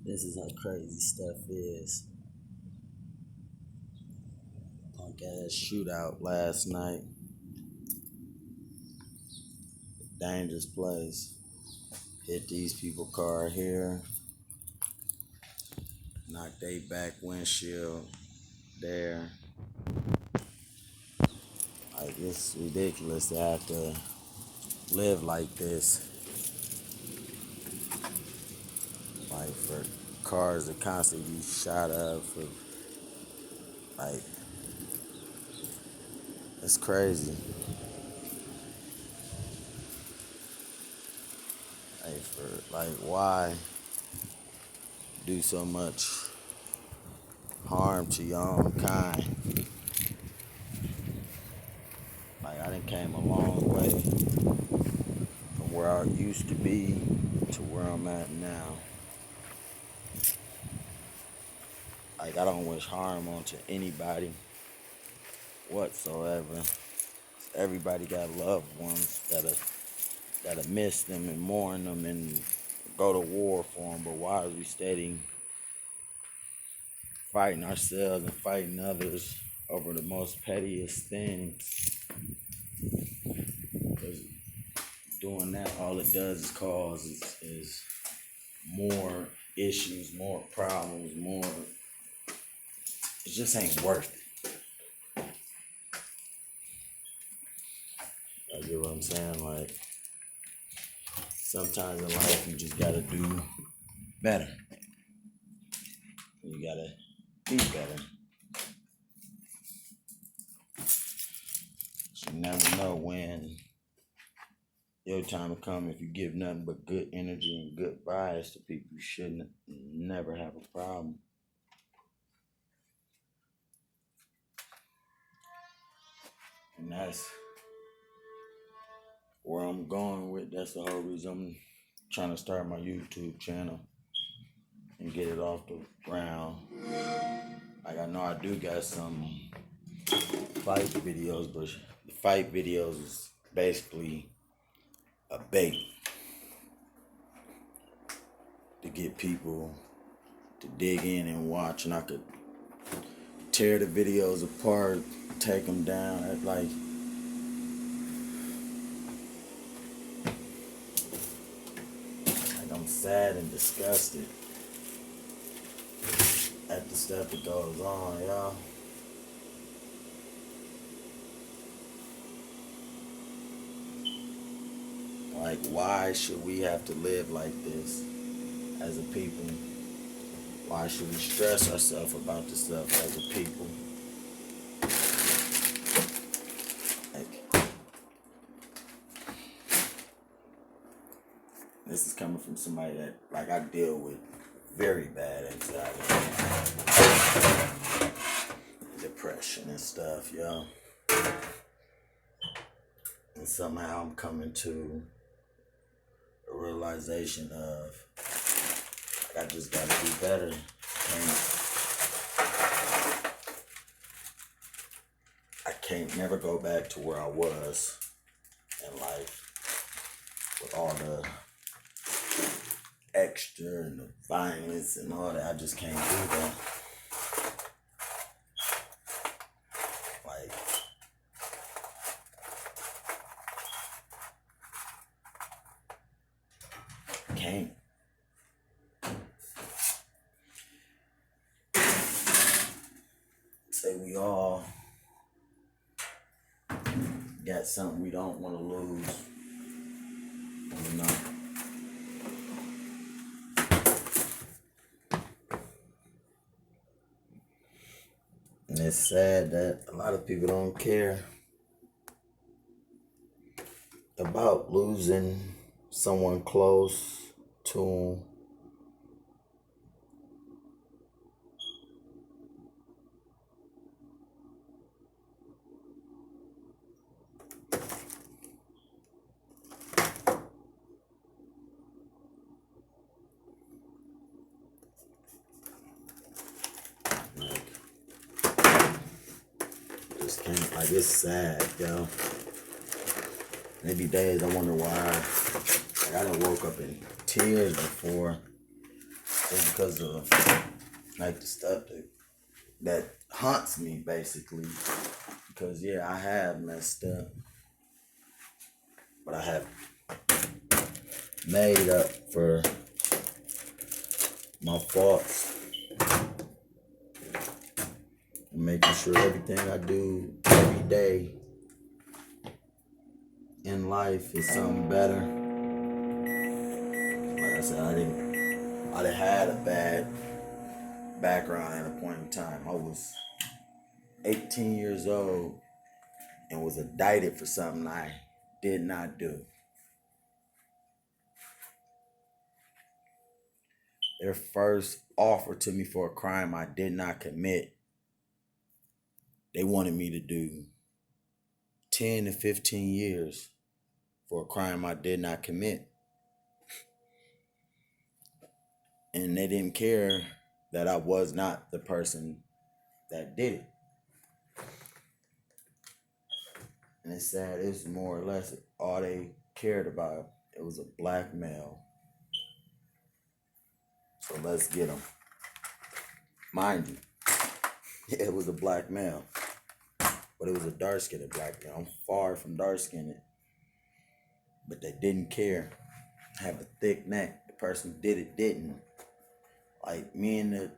This is how crazy stuff is. Punk ass shootout last night. Dangerous place. Hit these people car here. Knocked they back windshield there. Like, it's ridiculous to have to live like this. Like, for cars to constantly be shot up. Like, it's crazy. Like, why do so much harm to your own kind? Like, I done came a long way from where I used to be to where I'm at now. Like, I don't wish harm onto anybody whatsoever. Everybody got loved ones that'll miss them and mourn them and go to war for them. But why are we steady fighting ourselves and fighting others over the most pettiest things? Because doing that, all it does is cause is more issues, more problems, more. It just ain't worth it. You get what I'm saying? Like, sometimes in life you just gotta do better. You gotta be better. You never know when your time will come. If you give nothing but good energy and good vibes to people, you shouldn't never have a problem. And that's where I'm going with. That's the whole reason I'm trying to start my YouTube channel and get it off the ground. Like, I know I do got some fight videos, but the fight videos is basically a bait to get people to dig in and watch, and I could tear the videos apart, take them down. Like I'm sad and disgusted at the stuff that goes on, y'all. Like, why should we have to live like this as a people? Why should we stress ourselves about this stuff as a people? Like, this is coming from somebody that, like, I deal with very bad anxiety, depression and stuff, yo. And somehow I'm coming to a realization of, like, I just gotta do better. I can't never go back to where I was in life with all the extra and the violence and all that. I just can't do that. Like, can't. Say we all got something we don't want to lose, you know. And it's sad that a lot of people don't care about losing someone close to them. Just can't. Like, it's sad, yo. Maybe days I wonder why. Like, I done woke up in tears before Just because of like the stuff that haunts me basically. Because yeah, I have messed up, but I have made up for my faults. Making sure everything I do every day in life is something better. Like I said, I done had a bad background at a point in time. I was 18 years old and was indicted for something I did not do. Their first offer to me for a crime I did not commit, they wanted me to do 10 to 15 years for a crime I did not commit. And they didn't care that I was not the person that did it. And it's sad, it's more or less all they cared about. It was a black male. So let's get him. Mind you, it was a black male. But it was a dark-skinned black male. I'm far from dark-skinned. But they didn't care. Have a thick neck. The person who did it didn't. Like, me and the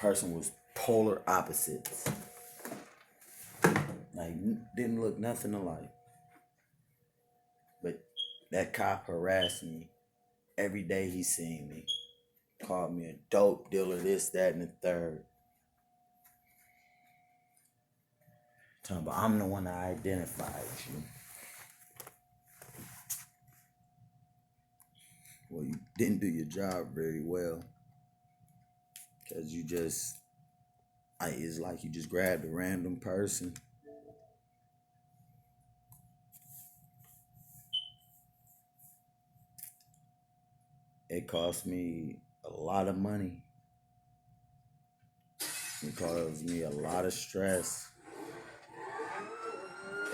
person was polar opposites. Like, didn't look nothing alike. But that cop harassed me every day he seen me. Called me a dope dealer, this, that, and the third. Talking about, I'm the one that identified you. Well, you didn't do your job very well. Because you just, it's like you just grabbed a random person. It cost me a lot of money. It caused me a lot of stress.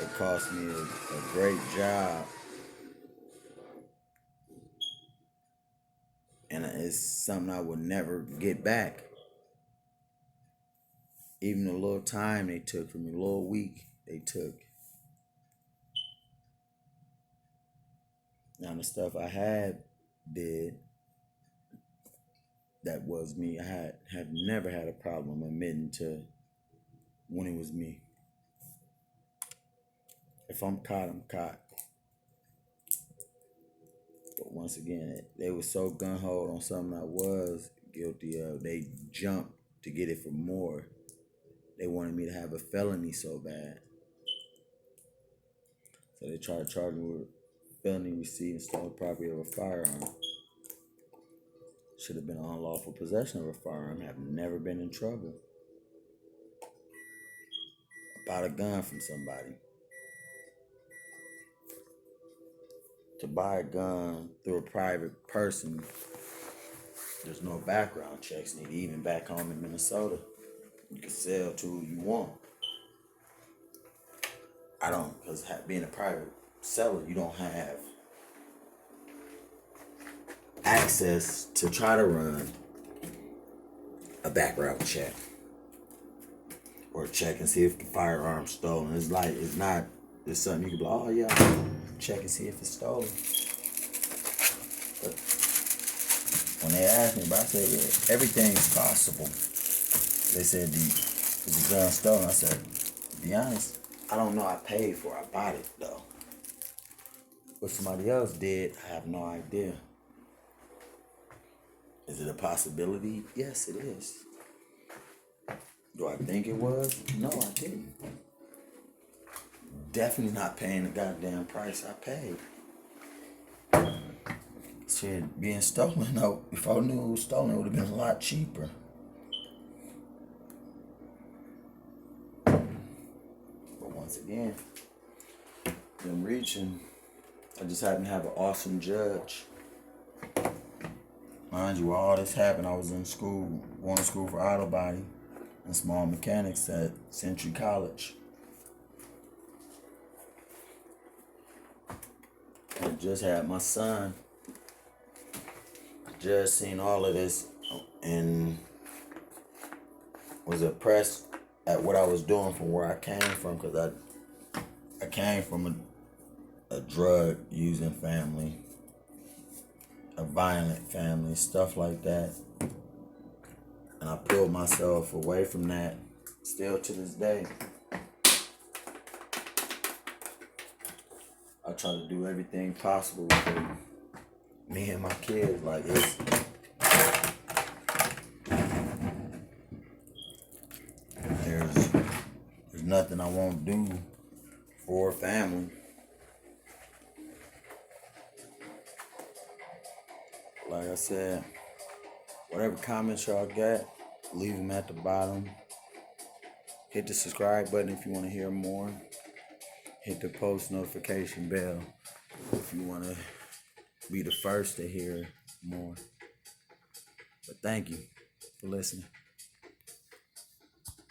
It cost me a great job. And it's something I will never get back. Even the little time they took from me, a little week they took. Now the stuff I did, that was me. I have never had a problem admitting to when it was me. If I'm caught, I'm caught. But once again, they were so gun-ho on something I was guilty of. They jumped to get it for more. They wanted me to have a felony so bad. So they tried to charge me with felony receipt and stolen property of a firearm. Should have been unlawful possession of a firearm. Have never been in trouble about a gun from somebody. To buy a gun through a private person, there's no background checks needed. Even back home in Minnesota, you can sell to who you want. I don't, because being a private seller, you don't have access to try to run a background check or check and see if the firearm's stolen. It's something you can be like, oh yeah, check and see if it's stolen. But when they asked me about it, I said, yeah, everything's possible. They said, is the gun stolen? I said, to be honest, I don't know. I paid for it. I bought it though. What somebody else did, I have no idea. Is it a possibility? Yes, it is. Do I think it was? No, I didn't. Definitely not paying the goddamn price I paid. Shit, being stolen, no. If I knew it was stolen, it would have been a lot cheaper. But once again, them reaching, I just happened to have an awesome judge. Mind you, while all this happened, I was in school, going to school for auto body and small mechanics at Century College. I just had my son. I just seen all of this and was impressed at what I was doing from where I came from, because I came from a drug using family, a violent family, stuff like that. And I pulled myself away from that still to this day. I try to do everything possible for me and my kids. Like, there's nothing I won't do for a family. Like I said, whatever comments y'all got, leave them at the bottom. Hit the subscribe button if you want to hear more. Hit the post notification bell if you want to be the first to hear more. But thank you for listening.